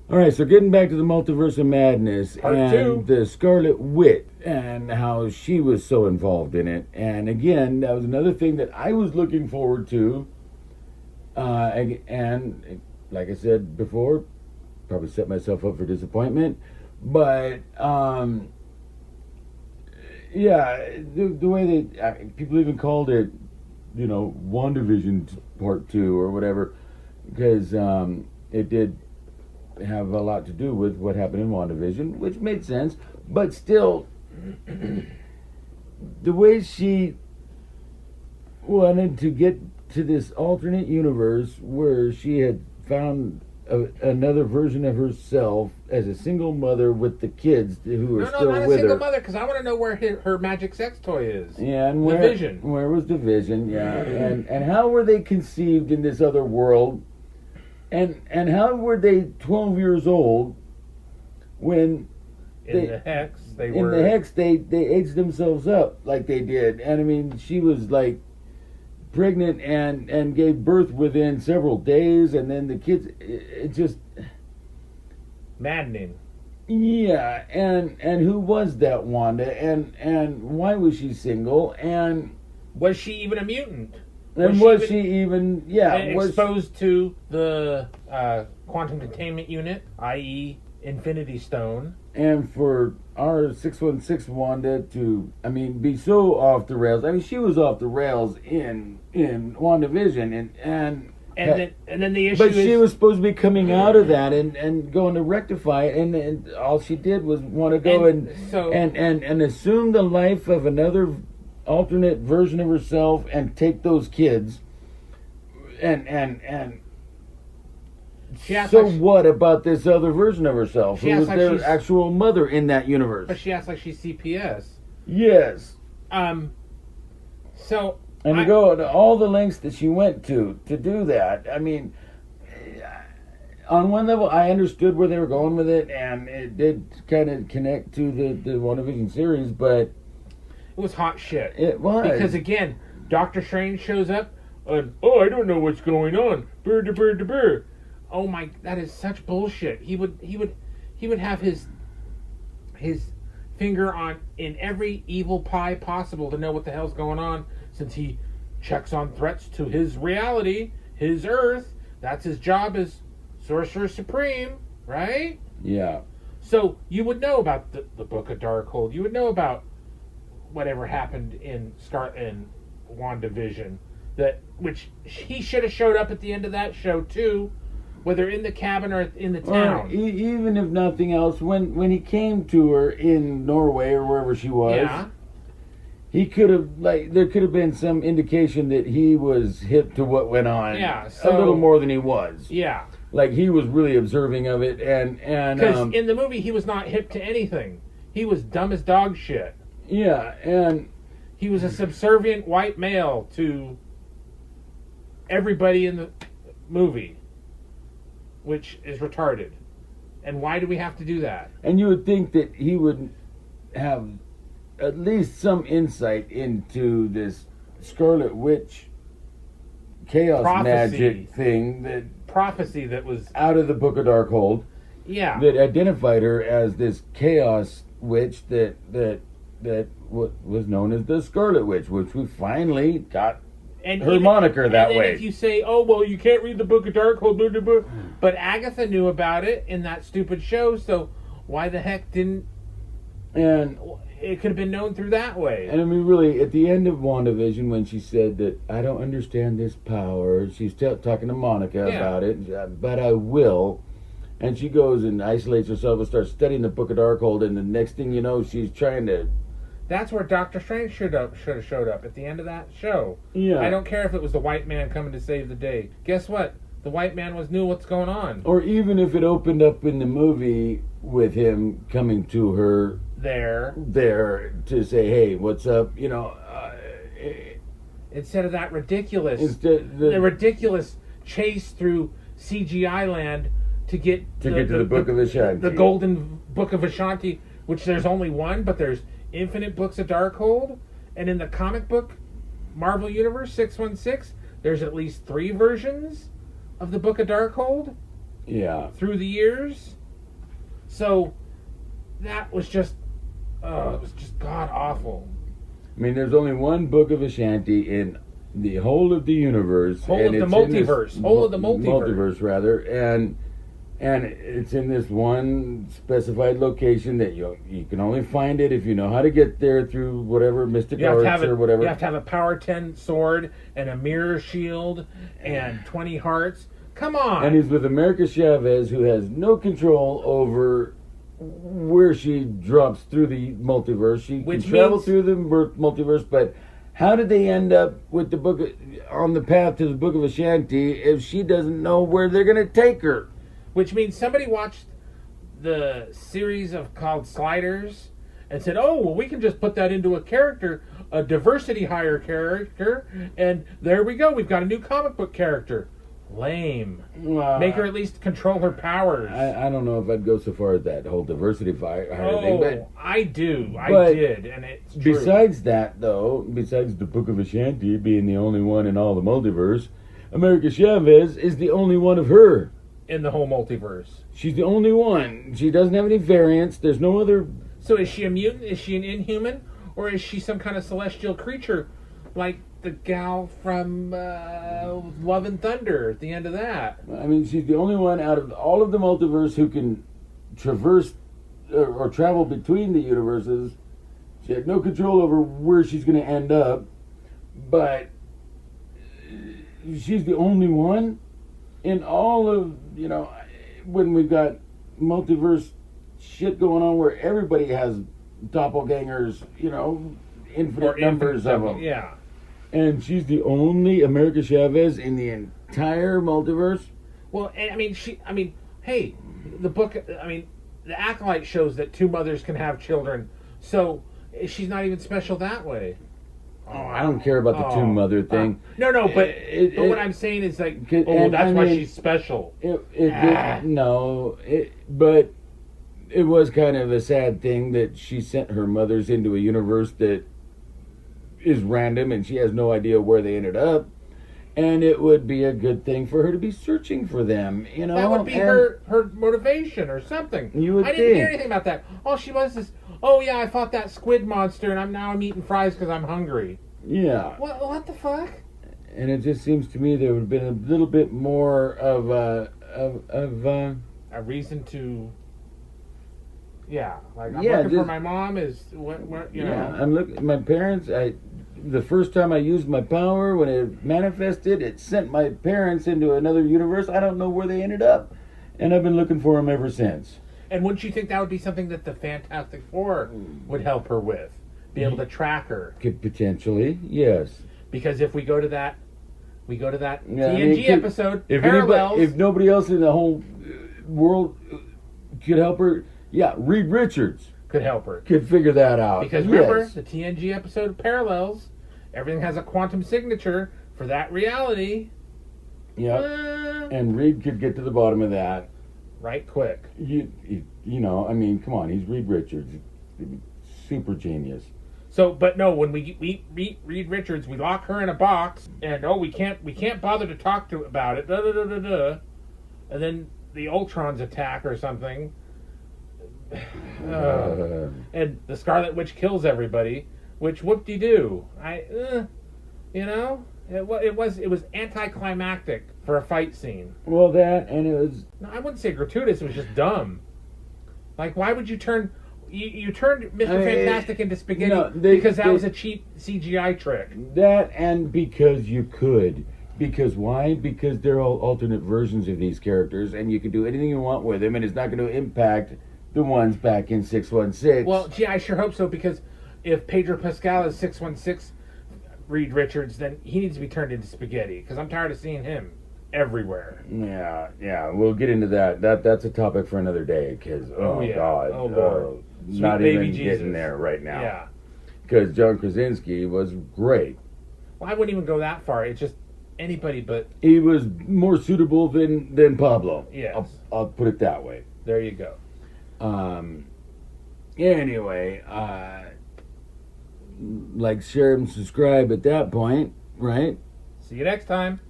All right, so getting back to the Multiverse of Madness Part and 2. the Scarlet Witch and how she was so involved in it. And again, that was another thing that I was looking forward to. And like I said before, probably set myself up for disappointment. But yeah, the way that people even called it, WandaVision Part 2 or whatever, because it did have a lot to do with what happened in WandaVision, which made sense, but still, the way she wanted to get to this alternate universe where she had found another version of herself as a single mother with the kids who are still with her. No, not a single mother, because I want to know where her magic sex toy is. Yeah, and the Vision. Where was the Vision? Yeah, and how were they conceived in this other world? And how were they 12 years old when the Hex they aged themselves up like they did? And I mean, she was like pregnant and gave birth within several days, and then the kids, it just maddening. Yeah, and who was that Wanda, and why was she single, and was she even a mutant? And was she even exposed to the quantum containment unit, i.e. Infinity Stone? And for our 616 Wanda to, be so off the rails. I mean, she was off the rails in WandaVision, and then the issue but she was supposed to be coming out of that and going to rectify it, and all she did was want to go and assume the life of another alternate version of herself and take those kids and so what about this other version of herself who was their actual mother in that universe? But she acts like she's CPS. Yes. So and to go to all the lengths that she went to do that. I mean, on one level, I understood where they were going with it, and it did kind of connect to the WandaVision series, but it was hot shit. It was. Because again, Doctor Strange shows up and, I don't know what's going on. Brr da brr da brr. Oh my, that is such bullshit. He would have his finger on in every evil pie possible to know what the hell's going on, since he checks on threats to his reality, his Earth. That's his job as Sorcerer Supreme, right? Yeah. So you would know about the Book of Darkhold. You would know about whatever happened in WandaVision, which he should have showed up at the end of that show too, whether in the cabin or in the town. Or even if nothing else, when he came to her in Norway or wherever she was, he could have there could have been some indication that he was hip to what went on. Yeah, a little more than he was. Yeah, like he was really observing of it, and because in the movie he was not hip to anything. He was dumb as dog shit. Yeah, and he was a subservient white male to everybody in the movie, which is retarded. And why do we have to do that? And you would think that he would have at least some insight into this Scarlet Witch chaos magic thing, prophecy that was out of the Book of Darkhold. Yeah, that identified her as this chaos witch that was known as the Scarlet Witch, which we finally got her moniker that way. If you say, "Oh well, you can't read the Book of Darkhold," blah, blah, blah. But Agatha knew about it in that stupid show, so why the heck didn't? And it could have been known through that way. And I mean, really, at the end of WandaVision, when she said that I don't understand this power, she's talking to Monica about it, but I will. And she goes and isolates herself and starts studying the Book of Darkhold, and the next thing you know, she's trying to. That's where Doctor Strange should have showed up at the end of that show. Yeah. I don't care if it was the white man coming to save the day. Guess what? The white man knew what's going on. Or even if it opened up in the movie with him coming to her there to say, "Hey, what's up?" Instead of that ridiculous, the ridiculous chase through CGI land to get to the Book of Ashanti, the Golden Book of Ashanti, which there's only one, but there's infinite books of Darkhold, and in the comic book Marvel Universe 616, there's at least 3 versions of the Book of Darkhold. Yeah. through the years. So that was just, it was just god awful. I mean, there's only one book of Ashanti in the whole of the universe. Whole of the multiverse. Whole of the multiverse. Multiverse, rather. And it's in this one specified location that you can only find it if you know how to get there through whatever mystic arts or whatever. You have to have a power 10 sword and a mirror shield and 20 hearts. Come on. And he's with America Chavez, who has no control over where she drops through the multiverse. She can travel through the multiverse, but how did they end up with the book on the path to the Book of Ashanti if she doesn't know where they're going to take her? Which means somebody watched the series called Sliders and said, "Oh, well, we can just put that into a diversity hire character, and there we go. We've got a new comic book character." Lame. Make her at least control her powers. I don't know if I'd go so far as that whole diversity hire thing. But I do. I did, and it's true. Besides that, though, besides the Book of Ashanti being the only one in all the multiverse, America Chavez is the only one of her. In the whole multiverse. She's the only one. She doesn't have any variants. There's no other... So is she a mutant? Is she an inhuman? Or is she some kind of celestial creature like the gal from Love and Thunder at the end of that? I mean, she's the only one out of all of the multiverse who can traverse or travel between the universes. She had no control over where she's going to end up, but she's the only one in all of, when we've got multiverse shit going on where everybody has doppelgangers, infinite numbers of them. Yeah. And she's the only America Chavez in the entire multiverse. Well, hey, the book, the Acolyte shows that two mothers can have children, so she's not even special that way. Oh, I don't care about the two mother thing. No, but what I'm saying is like, that's why she's special. But it was kind of a sad thing that she sent her mothers into a universe that is random and she has no idea where they ended up. And it would be a good thing for her to be searching for them, That would be her motivation or something. I didn't hear anything about that. All she was is, I fought that squid monster and I'm eating fries because I'm hungry. Yeah. What the fuck? And it just seems to me there would have been a little bit more of a reason to. Yeah, like I'm looking for my mom is what Yeah, I'm looking. My parents. The first time I used my power, when it manifested, it sent my parents into another universe. I don't know where they ended up, and I've been looking for them ever since. And wouldn't you think that would be something that the Fantastic Four would help her with? Be able to track her? Could potentially, yes. Because if we go to that TNG episode, if nobody else in the whole world could help her, Reed Richards could help her. Could figure that out. Because remember, the TNG episode of Parallels, everything has a quantum signature for that reality. Yeah. And Reed could get to the bottom of that. Right quick. Come on, he's Reed Richards. Super genius. So, but no, when we meet Reed Richards, we lock her in a box, and we can't bother to talk to about it. And then the Ultrons attack or something. And the Scarlet Witch kills everybody, which whoop-de-doo. It was anticlimactic for a fight scene. Well, that, and it was... No, I wouldn't say gratuitous, it was just dumb. Like, why would you turn... You turned Mr. Fantastic into spaghetti because that was a cheap CGI trick. That, and because you could. Because why? Because they're all alternate versions of these characters, and you can do anything you want with them, and it's not going to impact the ones back in 616. Well, gee, I sure hope so, because if Pedro Pascal is 616 Reed Richards, then he needs to be turned into spaghetti, because I'm tired of seeing him everywhere. Yeah, we'll get into that. That's a topic for another day, because, God. Oh, Lord. Not Sweet even baby Jesus. getting there right now. Yeah. Because John Krasinski was great. Well, I wouldn't even go that far. It's just anybody but... He was more suitable than Pablo. Yes. I'll put it that way. There you go. Anyway, like, share, and subscribe at that point, right? See you next time.